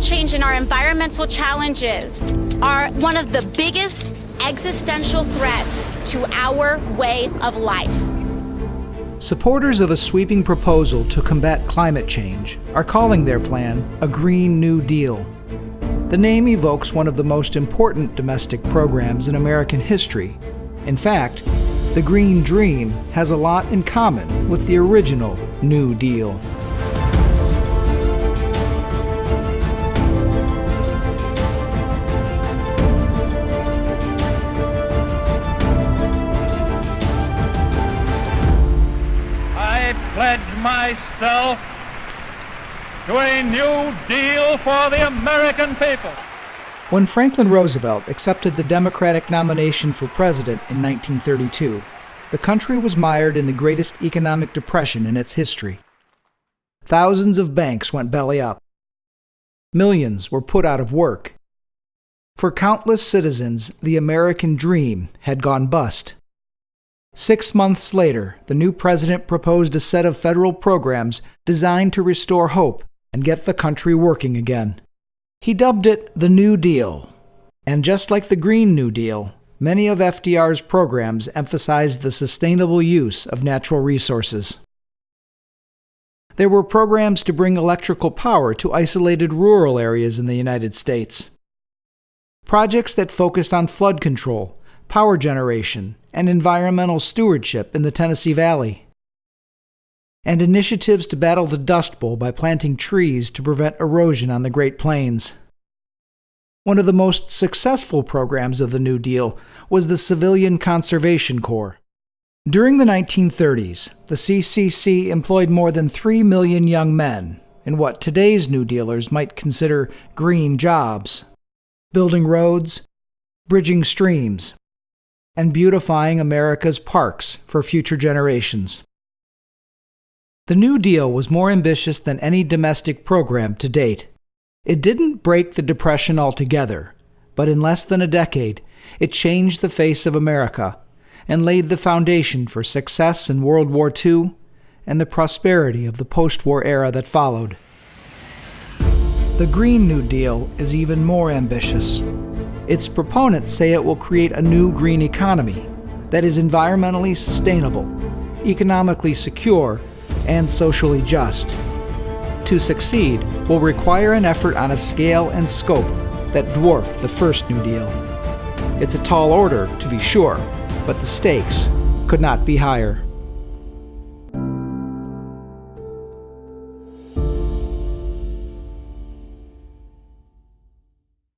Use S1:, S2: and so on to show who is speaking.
S1: climate change and our environmental challenges are one of the biggest existential threats to our way of life.
S2: Supporters of a sweeping proposal to combat climate change are calling their plan a Green New Deal. The name evokes one of the most important domestic programs in American history. In fact, the Green Dream has a lot in common with the original New Deal.
S3: I pledge myself to a new deal for the American people.
S2: When Franklin Roosevelt accepted the Democratic nomination for president in 1932, the country was mired in the greatest economic depression in its history. Thousands of banks went belly up. Millions were put out of work. For countless citizens, the American dream had gone bust. 6 months later, the new president proposed a set of federal programs designed to restore hope and get the country working again. He dubbed it the New Deal. And just like the Green New Deal, many of FDR's programs emphasized the sustainable use of natural resources. There were programs to bring electrical power to isolated rural areas in the United States. Projects that focused on flood control, power generation, and environmental stewardship in the Tennessee Valley. And initiatives to battle the Dust Bowl by planting trees to prevent erosion on the Great Plains. One of the most successful programs of the New Deal was the Civilian Conservation Corps. During the 1930s, the CCC employed more than 3 million young men in what today's New Dealers might consider green jobs, building roads, bridging streams, and beautifying America's parks for future generations. The New Deal was more ambitious than any domestic program to date. It didn't break the Depression altogether, but in less than a decade, it changed the face of America and laid the foundation for success in World War II and the prosperity of the post-war era that followed. The Green New Deal is even more ambitious. Its proponents say it will create a new green economy that is environmentally sustainable, economically secure, and socially just. To succeed will require an effort on a scale and scope that dwarf the first New Deal. It's a tall order, to be sure, but the stakes could not be higher.